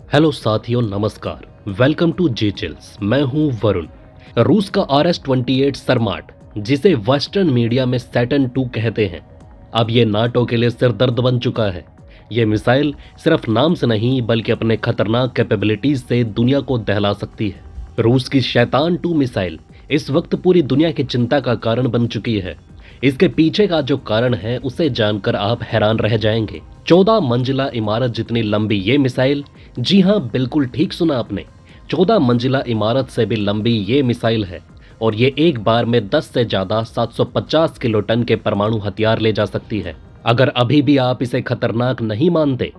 Hello साथियों, नमस्कार। Welcome to G chills. मैं हूं वरुण। रूस का RS-28 सरमाट, जिसे वेस्टर्न मीडिया में सैटर्न 2 कहते हैं, अब ये नाटो के लिए सिरदर्द बन चुका है। ये मिसाइल सिर्फ नाम से नहीं बल्कि अपने खतरनाक कैपेबिलिटीज से दुनिया को दहला सकती है। रूस की शैतान 2 मिसाइल इस वक्त पूरी दुनिया की चिंता का कारण बन चुकी है। इसके पीछे का जो कारण है उसे जानकर आप हैरान रह जाएंगे। 14 मंजिला इमारत जितनी लंबी ये मिसाइल, जी हाँ, बिल्कुल ठीक सुना आपने, 14 मंजिला इमारत से भी लंबी ये मिसाइल है। और ये एक बार में 10 से ज्यादा 750 किलो टन के परमाणु हथियार ले जा सकती है। अगर अभी भी आप इसे खतरनाक नहीं मानते,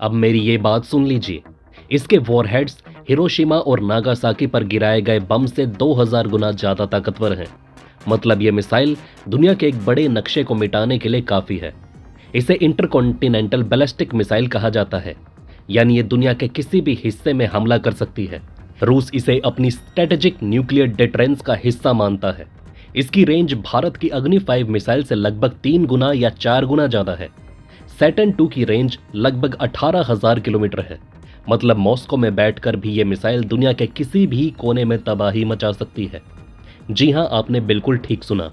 अब मेरी ये बात सुन लीजिए। इसके वॉरहेड्स हिरोशिमा और नागासाकी पर गिराए गए बम से 2000 गुना ज्यादा ताकतवर हैं। मतलब ये मिसाइल दुनिया के एक बड़े नक्शे को मिटाने के लिए काफी है। इसे इंटरकॉन्टिनेंटल बैलिस्टिक मिसाइल कहा जाता है, यानी ये दुनिया के किसी भी हिस्से में हमला कर सकती है। रूस इसे अपनी स्ट्रेटेजिक न्यूक्लियर डिटरेंस का हिस्सा मानता है। इसकी रेंज भारत की अग्नि 5 मिसाइल से लगभग 3 गुना या 4 गुना ज्यादा है। सैटर्न 2 की रेंज लगभग 18,000 किलोमीटर है। मतलब मॉस्को में बैठकर भी ये मिसाइल दुनिया के किसी भी कोने में तबाही मचा सकती है। जी हां, आपने बिल्कुल ठीक सुना।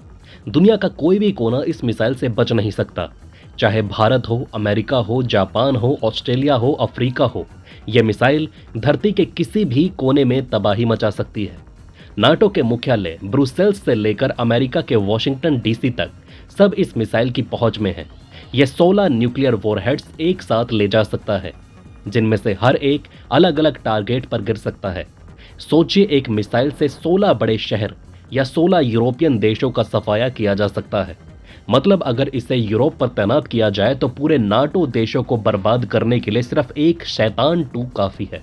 दुनिया का कोई भी कोना इस मिसाइल से बच नहीं सकता। चाहे भारत हो, अमेरिका हो, जापान हो, ऑस्ट्रेलिया हो, अफ्रीका हो, यह मिसाइल धरती के किसी भी कोने में तबाही मचा सकती है। नाटो के मुख्यालय ब्रुसेल्स से लेकर अमेरिका के वॉशिंगटन डीसी तक सब इस मिसाइल की पहुंच में है। यह 16 न्यूक्लियर वॉरहेड्स एक साथ ले जा सकता है, जिनमें से हर एक अलग अलग टारगेट पर गिर सकता है। सोचिए, एक मिसाइल से 16 बड़े शहर या 16 यूरोपियन देशों का सफाया किया जा सकता है। मतलब अगर इसे यूरोप पर तैनात किया जाए तो पूरे नाटो देशों को बर्बाद करने के लिए सिर्फ एक शैतान 2 काफी है।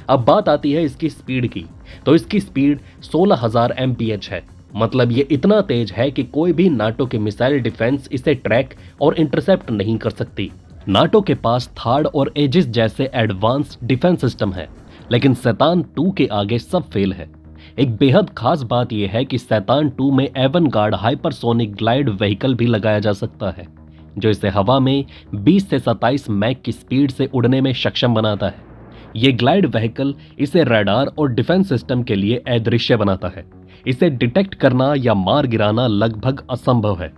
अब बात आती है इसकी स्पीड की, तो इसकी स्पीड 16,000 MPH है। मतलब ये इतना तेज है कि कोई भी नाटो के मिसाइल डिफेंस इसे ट्रैक और इंटरसेप्ट नहीं कर सकती। नाटो के पास थार्ड और एजिस जैसे एडवांस्ड डिफेंस सिस्टम है, लेकिन शैतान 2 के आगे सब फेल है। एक बेहद खास बात यह है कि शैतान 2 में एवनगार्ड हाइपरसोनिक ग्लाइड व्हीकल भी लगाया जा सकता है, जो इसे हवा में 20 से 27 मैक की स्पीड से उड़ने में सक्षम बनाता है। ये ग्लाइड व्हीकल इसे रडार और डिफेंस सिस्टम के लिए अदृश्य बनाता है। इसे डिटेक्ट करना या मार गिराना लगभग असंभव है।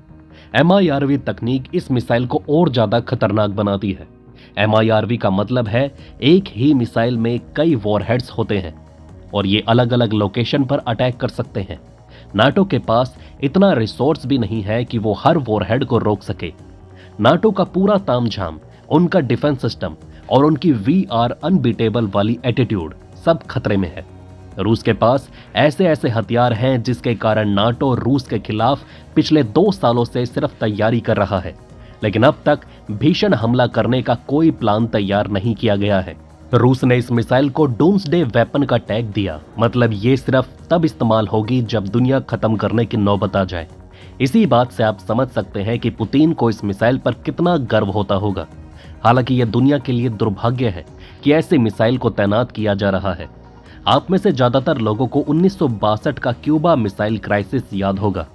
MIRV तकनीक इस मिसाइल को और ज्यादा खतरनाक बनाती है। MIRV का मतलब है एक ही मिसाइल में कई वॉरहेड्स होते हैं और ये अलग अलग लोकेशन पर अटैक कर सकते हैं। नाटो के पास इतना रिसोर्स भी नहीं है कि वो हर वॉरहेड को रोक सके। नाटो का पूरा तामझाम, उनका डिफेंस सिस्टम और उनकी VR अनबीटेबल वाली एटीट्यूड सब खतरे में है। रूस के पास ऐसे ऐसे हथियार हैं जिसके कारण नाटो रूस के खिलाफ पिछले 2 सालों से सिर्फ तैयारी कर रहा है, लेकिन अब तक भीषण हमला करने का कोई प्लान तैयार नहीं किया गया है। रूस ने इस मिसाइल को डूम्सडे वेपन का टैग दिया। मतलब ये सिर्फ तब इस्तेमाल होगी जब दुनिया खत्म करने की नौबत आ जाए। इसी बात से आप समझ सकते हैं कि पुतिन को इस मिसाइल पर कितना गर्व होता होगा। हालांकि यह दुनिया के लिए दुर्भाग्य है कि ऐसे मिसाइल को तैनात किया जा रहा है। आप में से ज्यादातर लोगों को 1962 का क्यूबा मिसाइल क्राइसिस याद होगा।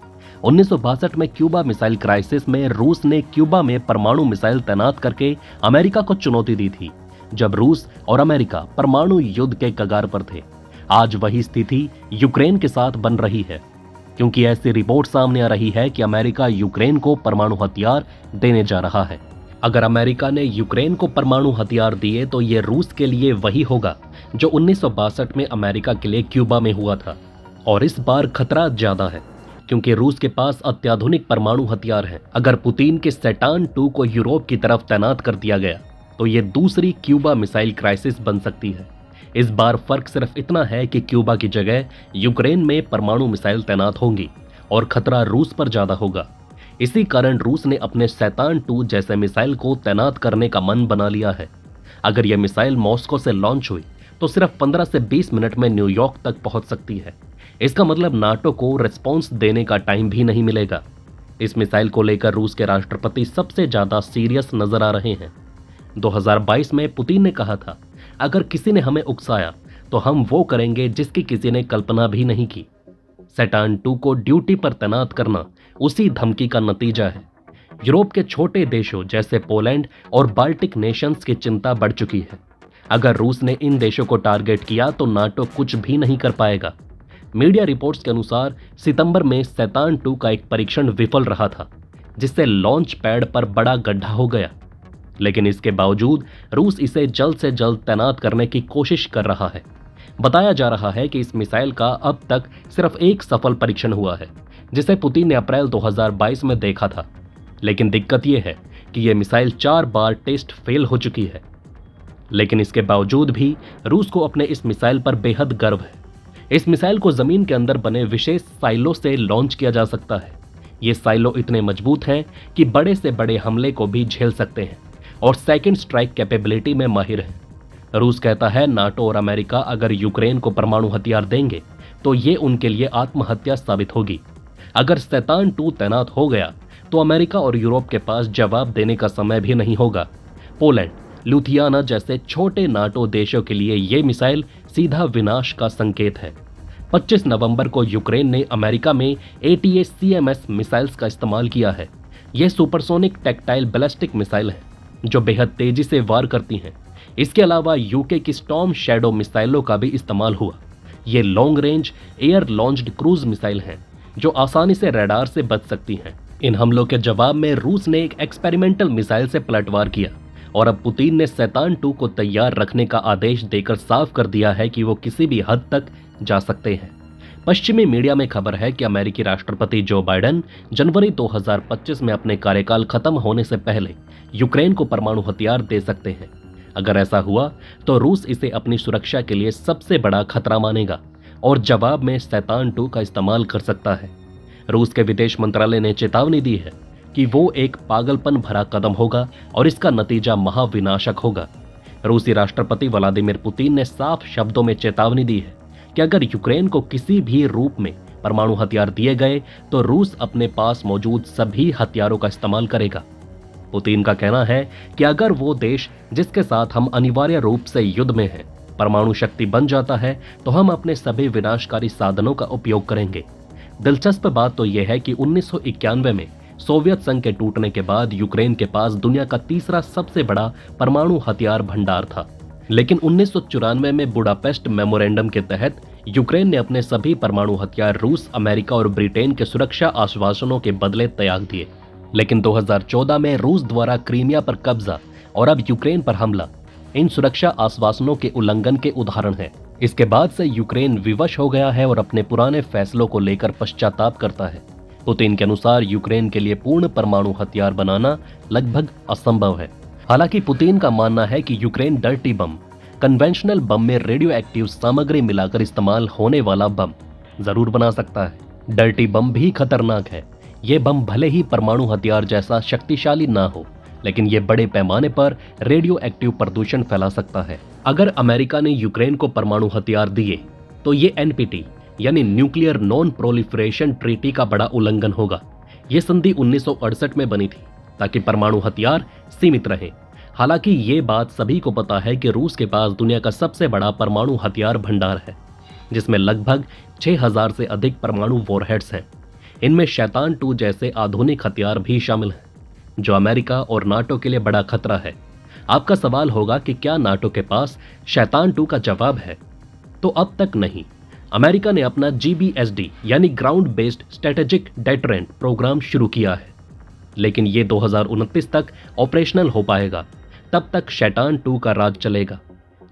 1962 में क्यूबा मिसाइल क्राइसिस में रूस ने क्यूबा में परमाणु मिसाइल तैनात करके अमेरिका को चुनौती दी थी, जब रूस और अमेरिका परमाणु युद्ध के कगार पर थे। आज वही स्थिति यूक्रेन के साथ बन रही है, क्योंकि ऐसी रिपोर्ट सामने आ रही है कि अमेरिका यूक्रेन को परमाणु हथियार देने जा रहा है। अगर अमेरिका ने यूक्रेन को परमाणु हथियार दिए तो ये रूस के लिए वही होगा जो 1962 में अमेरिका के लिए क्यूबा में हुआ था। और इस बार खतरा ज्यादा है, क्योंकि रूस के पास अत्याधुनिक परमाणु हथियार हैं। अगर पुतिन के सैटर्न 2 को यूरोप की तरफ तैनात कर दिया गया तो ये दूसरी क्यूबा मिसाइल क्राइसिस बन सकती है। इस बार फर्क सिर्फ इतना है कि क्यूबा की जगह यूक्रेन में परमाणु मिसाइल तैनात होंगी और खतरा रूस पर ज्यादा होगा। इसी कारण रूस ने अपने शैतान 2 जैसे मिसाइल को तैनात करने का मन बना लिया है। अगर यह मिसाइल मॉस्को से लॉन्च हुई तो सिर्फ 15 से 20 मिनट में न्यूयॉर्क तक पहुंच सकती है। इसका मतलब नाटो को रिस्पॉन्स देने का टाइम भी नहीं मिलेगा। इस मिसाइल को लेकर रूस के राष्ट्रपति सबसे ज्यादा सीरियस नजर आ रहे हैं। 2022 में पुतिन ने कहा था, अगर किसी ने हमें उकसाया तो हम वो करेंगे जिसकी किसी ने कल्पना भी नहीं की। सैटर्न 2 को ड्यूटी पर तैनात करना उसी धमकी का नतीजा है। यूरोप के छोटे देशों जैसे पोलैंड और बाल्टिक नेशंस की चिंता बढ़ चुकी है। अगर रूस ने इन देशों को टारगेट किया तो नाटो कुछ भी नहीं कर पाएगा। मीडिया रिपोर्ट्स के अनुसार सितंबर में शैतान 2 का एक परीक्षण विफल रहा था, जिससे लॉन्च पैड पर बड़ा गड्ढा हो गया। लेकिन इसके बावजूद रूस इसे जल्द से जल्द तैनात करने की कोशिश कर रहा है। बताया जा रहा है कि इस मिसाइल का अब तक सिर्फ एक सफल परीक्षण हुआ है, जिसे पुतिन ने अप्रैल 2022 में देखा था। लेकिन दिक्कत यह है कि यह मिसाइल 4 बार टेस्ट फेल हो चुकी है। लेकिन इसके बावजूद भी रूस को अपने इस मिसाइल पर बेहद गर्व है। इस मिसाइल को जमीन के अंदर बने विशेष साइलो से लॉन्च किया जा सकता है। ये साइलो इतने मजबूत हैं कि बड़े से बड़े हमले को भी झेल सकते हैं और सेकंड स्ट्राइक कैपेबिलिटी में माहिर है। रूस कहता है नाटो और अमेरिका अगर यूक्रेन को परमाणु हथियार देंगे तो ये उनके लिए आत्महत्या साबित होगी। अगर शैतान 2 तैनात हो गया तो अमेरिका और यूरोप के पास जवाब देने का समय भी नहीं होगा। पोलैंड, लुथियाना जैसे छोटे नाटो देशों के लिए ये मिसाइल सीधा विनाश का संकेत है। 25 नवंबर को यूक्रेन ने अमेरिका में ATACMS मिसाइल्स का इस्तेमाल किया है। ये सुपरसोनिक टैक्टाइल बैलिस्टिक मिसाइल है जो बेहद तेजी से वार करती हैं। इसके अलावा यूके की स्टॉर्म शैडो मिसाइलों का भी इस्तेमाल हुआ। ये long range air launched cruise missile हैं जो आसानी से रडार से बच सकती हैं। इन हमलों के जवाब में रूस ने एक एक्सपेरिमेंटल मिसाइल से पलटवार किया और अब पुतिन ने शैतान 2 को तैयार रखने का आदेश देकर साफ कर दिया है कि वो किसी भी हद तक जा सकते हैं। पश्चिमी मीडिया में खबर है कि अमेरिकी राष्ट्रपति जो बाइडेन जनवरी 2025 में अपने कार्यकाल खत्म होने से पहले यूक्रेन को परमाणु हथियार दे सकते हैं। अगर ऐसा हुआ तो रूस इसे अपनी सुरक्षा के लिए सबसे बड़ा खतरा मानेगा और जवाब में शैतान 2 का इस्तेमाल कर सकता है। रूस के विदेश मंत्रालय ने चेतावनी दी है कि वो एक पागलपन भरा कदम होगा और इसका नतीजा महाविनाशक होगा। रूसी राष्ट्रपति व्लादिमीर पुतिन ने साफ शब्दों में चेतावनी दी है कि अगर यूक्रेन को किसी भी रूप में परमाणु हथियार दिए गए तो रूस अपने पास मौजूद सभी हथियारों का इस्तेमाल करेगा। पुतिन का कहना है कि अगर वो देश जिसके साथ हम अनिवार्य रूप से युद्ध में हैं परमाणु शक्ति बन जाता है तो हम अपने सभी विनाशकारी साधनों का उपयोग करेंगे। दिलचस्प बात तो यह है कि 1991 में सोवियत संघ के टूटने के बाद यूक्रेन के पास दुनिया का तीसरा सबसे बड़ा परमाणु हथियार भंडार था। लेकिन 1994 में बुडापेस्ट मेमोरेंडम के तहत यूक्रेन ने अपने सभी परमाणु हथियार रूस, अमेरिका और ब्रिटेन के सुरक्षा आश्वासनों के बदले त्याग दिए। लेकिन 2014 में रूस द्वारा क्रीमिया पर कब्जा और अब यूक्रेन पर हमला इन सुरक्षा आश्वासनों के उल्लंघन के उदाहरण है। इसके बाद से यूक्रेन विवश हो गया है और अपने पुराने फैसलों को लेकर पश्चाताप करता है। पुतिन के अनुसार यूक्रेन के लिए पूर्ण परमाणु हथियार बनाना लगभग असंभव है। हालांकि पुतिन का मानना है कि यूक्रेन डर्टी बम, कन्वेंशनल बम में रेडियो एक्टिव सामग्री मिलाकर इस्तेमाल होने वाला बम जरूर बना सकता है। डर्टी बम भी खतरनाक है। ये बम भले ही परमाणु हथियार जैसा शक्तिशाली ना हो, लेकिन ये बड़े पैमाने पर रेडियो एक्टिव प्रदूषण फैला सकता है। अगर अमेरिका ने यूक्रेन को परमाणु हथियार दिए तो ये NPT यानी न्यूक्लियर नॉन प्रोलिफरेशन ट्रीटी का बड़ा उल्लंघन होगा। ये संधि 1968 में बनी थी ताकि परमाणु हथियार सीमित रहे। हालांकि ये बात सभी को पता है कि रूस के पास दुनिया का सबसे बड़ा परमाणु हथियार भंडार है, जिसमें लगभग 6000 से अधिक परमाणु वॉरहेड्स हैं। इनमें शैतान 2 जैसे आधुनिक हथियार भी शामिल हैं, जो अमेरिका और नाटो के लिए बड़ा खतरा है। आपका सवाल होगा कि क्या नाटो के पास शैतान 2 का जवाब है? तो अब तक नहीं। अमेरिका ने अपना GBSD यानी ground based strategic deterrent programme शुरू किया है, लेकिन ये 2029 तक ऑपरेशनल हो पाएगा। तब तक शैतान 2 का राज चलेगा।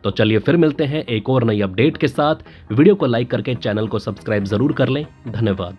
तो चलिए फिर मिलते हैं एक और नई अपडेट के साथ। वीडियो को लाइक करके चैनल को सब्सक्राइब जरूर कर लें। धन्यवाद।